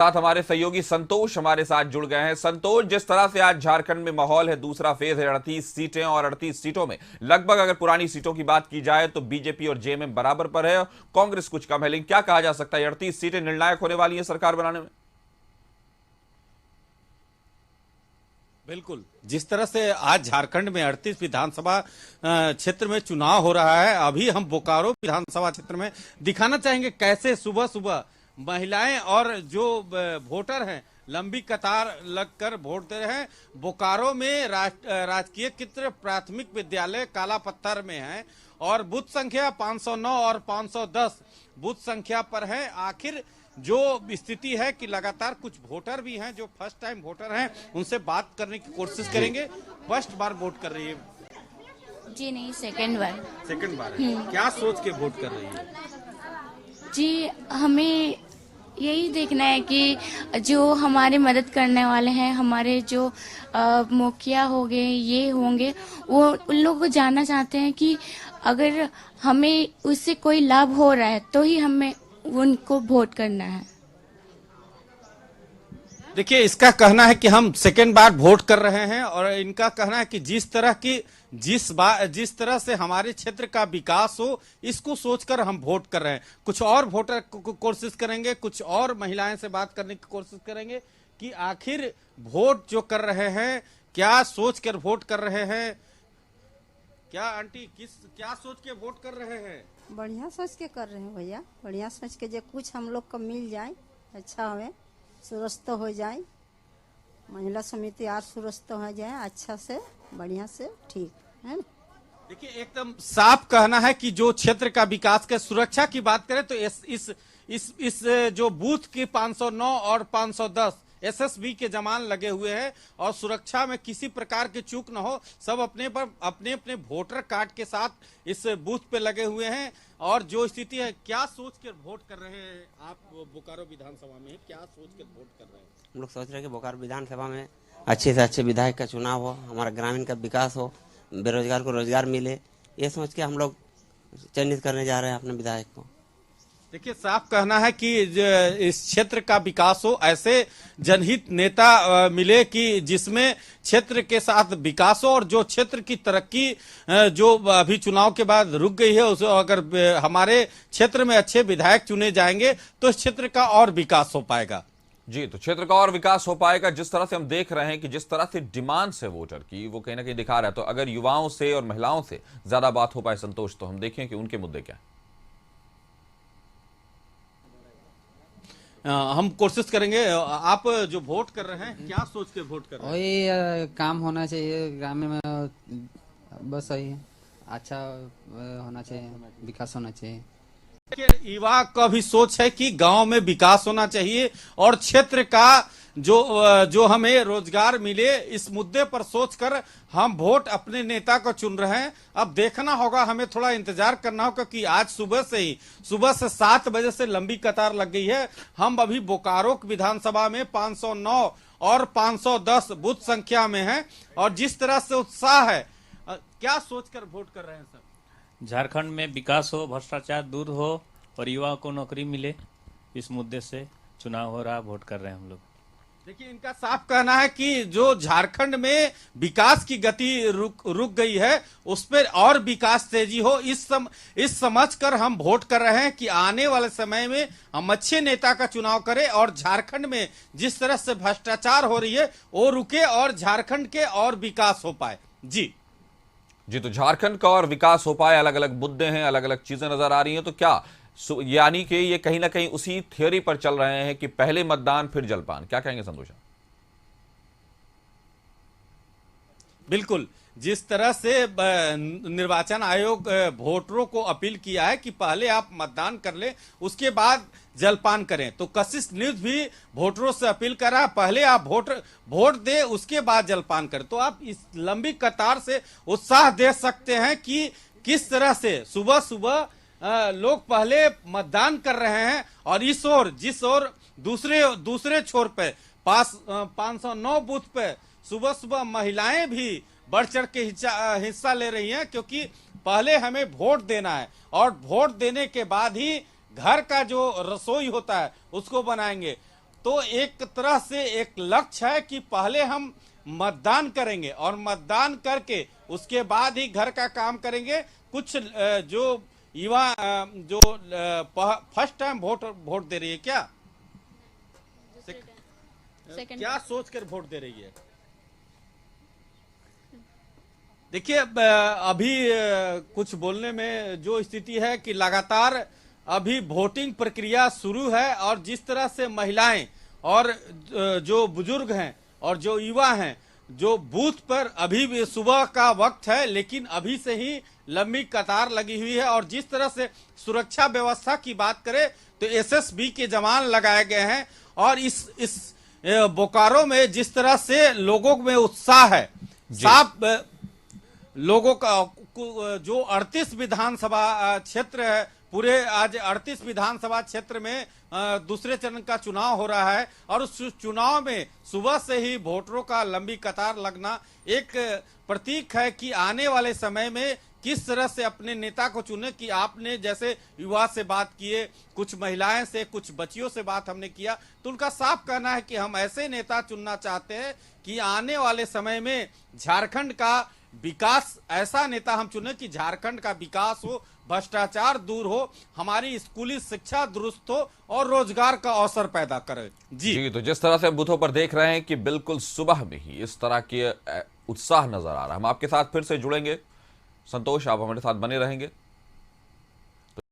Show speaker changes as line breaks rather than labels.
साथ हमारे सहयोगी संतोष हमारे साथ जुड़ गए हैं। संतोष, जिस तरह से आज झारखंड में माहौल है, दूसरा फेज है, 38 सीटें और 38 सीटों में लगभग अगर पुरानी सीटों की बात की जाए तो बीजेपी और जेएमएम बराबर पर है, कांग्रेस कुछ कम है, लेकिन क्या कहा जा सकता है 38 सीटें निर्णायक होने वाली है सरकार बनाने में?
बिल्कुल, जिस तरह से आज झारखंड में 38 विधानसभा क्षेत्र में चुनाव हो रहा है, अभी हम बोकारो विधानसभा क्षेत्र में दिखाना चाहेंगे कैसे सुबह सुबह महिलाएं और जो वोटर हैं लंबी कतार लगकर वोट दे रहे हैं। बोकारो में राजकीय केंद्रीय प्राथमिक विद्यालय काला पत्थर में है और बूथ संख्या 509 और 510 बूथ संख्या पर है। आखिर जो स्थिति है कि लगातार कुछ वोटर भी हैं जो फर्स्ट टाइम वोटर हैं, उनसे बात करने की कोशिश करेंगे। फर्स्ट बार वोट कर रही है?
जी नहीं, सेकंड बार।
सेकंड बार है। क्या सोच के वोट कर रही है?
जी, हमें यही देखना है कि जो हमारे मदद करने वाले हैं, हमारे जो मुखिया हो गए, ये होंगे, वो उन लोगों को जानना चाहते हैं कि अगर हमें उससे कोई लाभ हो रहा है तो ही हमें उनको वोट करना है।
देखिए, इसका कहना है कि हम सेकेंड बार वोट कर रहे हैं और इनका कहना है कि जिस तरह से हमारे क्षेत्र का विकास हो, इसको सोचकर हम वोट कर रहे हैं। कुछ और वोटर कोशिश करेंगे, कुछ और महिलाएं से बात करने की कोशिश करेंगे कि आखिर वोट जो कर रहे हैं क्या सोच कर वोट कर रहे हैं। क्या आंटी, क्या सोच के वोट कर रहे हैं?
बढ़िया सोच के कर रहे हैं भैया, बढ़िया सोच के जो कुछ हम लोग को मिल जाए, अच्छा हमें सुरस्त हो जाए, महिला समिति आज सुरस्त हो जाए अच्छा से, बढ़िया से, ठीक है ना।
देखिए, एकदम साफ कहना है कि जो क्षेत्र का विकास के सुरक्षा की बात करें तो इस जो बूथ की 509 और 510 एसएसबी के जवान लगे हुए हैं और सुरक्षा में किसी प्रकार की चूक न हो, सब अपने वोटर कार्ड के साथ इस बूथ पे लगे हुए हैं। और जो स्थिति है, क्या सोच कर वोट कर रहे हैं आप? बोकारो विधानसभा में क्या सोच कर वोट कर रहे हैं?
हम लोग सोच रहे हैं कि बोकारो विधानसभा में अच्छे से अच्छे विधायक का चुनाव हो, हमारा ग्रामीण का विकास हो, बेरोजगार को रोजगार मिले, ये सोच के हम लोग चयनित करने जा रहे हैं अपने विधायक को।
देखिए, साफ कहना है कि इस क्षेत्र का विकास हो, ऐसे जनहित नेता मिले कि जिसमें क्षेत्र के साथ विकास हो और जो क्षेत्र की तरक्की जो अभी चुनाव के बाद रुक गई है, उसे अगर हमारे क्षेत्र में अच्छे विधायक चुने जाएंगे तो इस क्षेत्र का और विकास हो पाएगा।
जी, तो क्षेत्र का और विकास हो पाएगा। जिस तरह से हम देख रहे हैं कि जिस तरह से डिमांड्स है वोटर की, वो कहीं ना कहीं दिखा रहा है। तो अगर युवाओं से और महिलाओं से ज्यादा बात हो पाए संतोष, तो हम देखें कि उनके मुद्दे क्या है।
हम कोशिश करेंगे। आप जो वोट कर रहे हैं, क्या सोच के वोट कर रहे हैं?
वही काम होना चाहिए ग्रामीण में, बस वही अच्छा होना चाहिए, विकास होना चाहिए।
युवा का भी सोच है कि गांव में विकास होना चाहिए और क्षेत्र का जो हमें रोजगार मिले, इस मुद्दे पर सोचकर हम वोट अपने नेता को चुन रहे हैं। अब देखना होगा, हमें थोड़ा इंतजार करना होगा कि आज सुबह से 7 बजे से लंबी कतार लग गई है। हम अभी बोकारो विधानसभा में 509 और 510 बूथ संख्या में हैं और जिस तरह से उत्साह है, क्या सोचकर वोट कर रहे हैं सर?
झारखंड में विकास हो, भ्रष्टाचार दूर हो और युवाओं को नौकरी मिले, इस मुद्दे से चुनाव हो रहा, वोट कर रहे हैं हम लोग।
देखिए, इनका साफ कहना है कि जो झारखंड में विकास की गति रुक गई है, उस पर और विकास तेजी हो, इस समझकर हम वोट कर रहे हैं कि आने वाले समय में हम अच्छे नेता का चुनाव करें और झारखंड में जिस तरह से भ्रष्टाचार हो रही है वो रुके और झारखंड के और विकास हो पाए। जी,
तो झारखंड का और विकास हो पाए, अलग अलग मुद्दे हैं, अलग अलग चीजें नजर आ रही हैं। तो क्या यानी कि ये कहीं ना कहीं उसी थियोरी पर चल रहे हैं कि पहले मतदान फिर जलपान? क्या कहेंगे संतोष?
बिल्कुल, जिस तरह से निर्वाचन आयोग वोटरों को अपील किया है कि पहले आप मतदान कर लें, उसके बाद जलपान करें, तो कशिश न्यूज भी वोटरों से अपील कर रहा है पहले आप वोट दे, उसके बाद जलपान करें। तो आप इस लंबी कतार से उत्साह दे सकते हैं कि किस तरह से सुबह सुबह लोग पहले मतदान कर रहे हैं और जिस ओर दूसरे छोर पे 509 बूथ पे सुबह सुबह महिलाएं भी बढ़ चढ़ के हिस्सा ले रही हैं, क्योंकि पहले हमें वोट देना है और वोट देने के बाद ही घर का जो रसोई होता है उसको बनाएंगे। तो एक तरह से एक लक्ष्य है कि पहले हम मतदान करेंगे और मतदान करके उसके बाद ही घर का काम करेंगे। कुछ जो युवा जो फर्स्ट टाइम वोट दे रही है क्या क्या सोच कर वोट दे रही है? देखिए अभी कुछ बोलने में जो स्थिति है कि लगातार अभी वोटिंग प्रक्रिया शुरू है और जिस तरह से महिलाएं और जो बुजुर्ग हैं और जो युवा हैं जो बूथ पर अभी भी सुबह का वक्त है लेकिन अभी से ही लंबी कतार लगी हुई है और जिस तरह से सुरक्षा व्यवस्था की बात करें तो एसएसबी के जवान लगाए गए हैं और इस बोकारो में जिस तरह से लोगों में उत्साह है साफ लोगों का जो 38 विधानसभा क्षेत्र है पूरे आज 38 विधानसभा क्षेत्र में दूसरे चरण का चुनाव हो रहा है और उस चुनाव में सुबह से ही वोटरों का लंबी कतार लगना एक प्रतीक है कि आने वाले समय में किस तरह से अपने नेता को चुने। कि आपने जैसे युवा से बात किए, कुछ महिलाएं से, कुछ बच्चियों से बात हमने किया तो उनका साफ कहना है कि हम ऐसे नेता चुनना चाहते हैं कि आने वाले समय में झारखंड का विकास, ऐसा नेता हम चुने कि झारखंड का विकास हो, भ्रष्टाचार दूर हो, हमारी स्कूली शिक्षा दुरुस्त हो और रोजगार का अवसर पैदा करे। जी
तो जिस तरह से बूथों पर देख रहे हैं कि बिल्कुल सुबह में ही इस तरह के उत्साह नजर आ रहा है। हम आपके साथ फिर से जुड़ेंगे। संतोष, आप हमारे साथ बने रहेंगे।